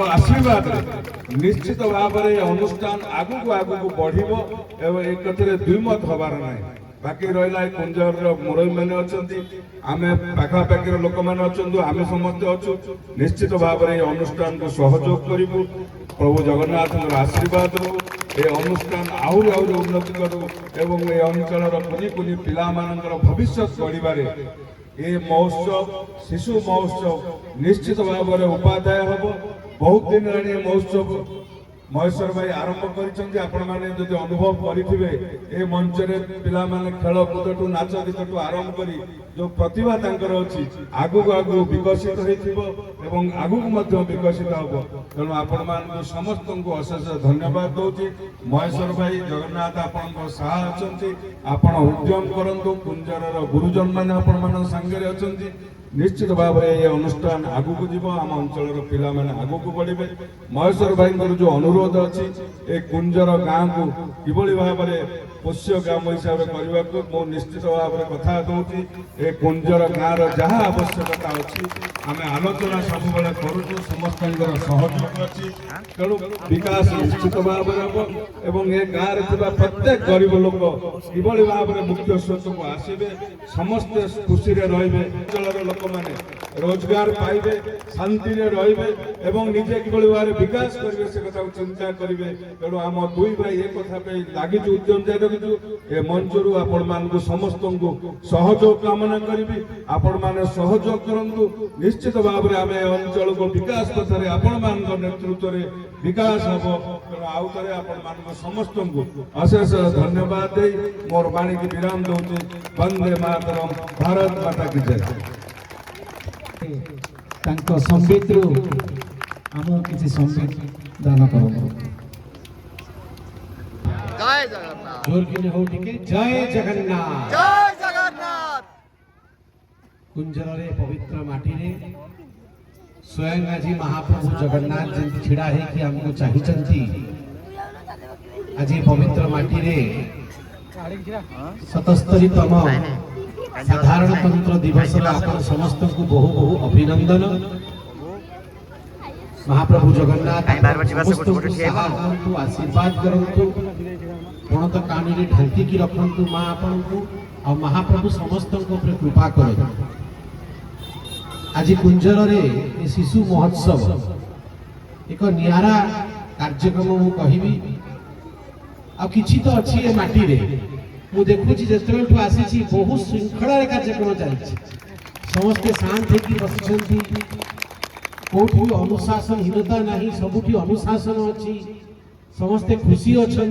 आशीर्वाद निश्चित भाव में अनुष्ठान आगू आगू बढ़ो एवं एक द्विमत हबार ना बाकी रहा कुंजर मुरई मैंने अच्छा आम पाखापाखि लोक मैंने अच्छा आम समस्ते अच्छु निश्चित भाव में अनुष्ठान को सहयोग करूँ प्रभु जगन्नाथ आशीर्वाद रू ये अनुष्ठान आहरी आहरी उन्नति करूँ एवं ये अंचल कुनि कुनि पिला भविष्य गढ़वे ये महोत्सव शिशु महोत्सव निश्चित भाव में उपाध्याय हम बहुत दिन हेनी महोत्सव महेश्वर भाई आरंभ कर अनुभव करेंगे ए मंच पिला खेलकूद नाच गीत आरंभ कर जो प्रतिभा अच्छी आगू आगू विकसित एवं आगू विकसित हम तेणु आपण मान समस्त को अशेष धन्यवाद दूसरी महेश्वर भाई जगन्नाथ आपण साहा अच्छा आपण उद्यम करतु कुंजर गुरुजन मैंने आपण सांगे अच्छा निश्चित भाव में ये अनुष्ठान आगू को जीव आम अंचल पिला माने आगू को बढ़े महेश्वर भाई जो अनुरोध अच्छी ए कुंजर गाँ को किभली भाव में पोष्य ग्राम हिसाब से करने को निश्चित भाव में कथा दूसरी ए कुंजर गाँव जहाँ आवश्यकता अच्छी आम आलोचना सब करुचु समस्त सहयोग अच्छी तेणु विकास निश्चित भाव में हम एवं ए गाँव में प्रत्येक गरीब लोक किभली भाव में मुख्य स्रोत को आसवे समस्ते खुशी रे लोक मैंने रोजगार पाइबे शांति रे एवं निजे किभली भाव में विकास करेंगे से कथा चिंता करेंगे तेणु आम दुई भाई ये कथा लगी उद्यम जारी रखिचु ए मंचरू आपण मान समस्त को सहयोग कामना करी आपण मैंने सहयोग करूँ निश्चित भाव में आम अंचल को विकास पथरे आपण मान नेतृत्व में विकास हम तेणु आउ थे आपण समस्त को अशेष धन्यवाद दे मोर वाणी की विराम दूसरी वंदे मातरम भारत माता की जय संबित आम किसी संबित दान कर जय जगन्नाथ जोर की हो टिके जय जगन्नाथ जय जगन्नाथ कुंजर रे पवित्र माटी रे स्वयं आज महाप्रभु जगन्नाथ जी छिड़ा है कि हमको चाहिए आज पवित्र माटी रे 77तम साधारणतंत्र दिवस आपण समस्त को बहु बहु अभिनंदन महाप्रभु जगन्नाथ आशीर्वाद करंतु गणत कानी ढांकी की रखंतु मां आपण को और महाप्रभु समस्त को कृपा करंतु आज कुंजर रे शिशु महोत्सव एक नियारा कार्यक्रम मु कहिबी आ किछि तो अछि ए माटी रे मु देखुछि जेतबेठु आसीछि बहुत श्रृंखला कार्यक्रम चलछि समस्त शांत होकी बसिछंती कोठी अनुशासनहीनता नहीं सबुठी अनुशासन अच्छी समस्ते खुशी अच्छा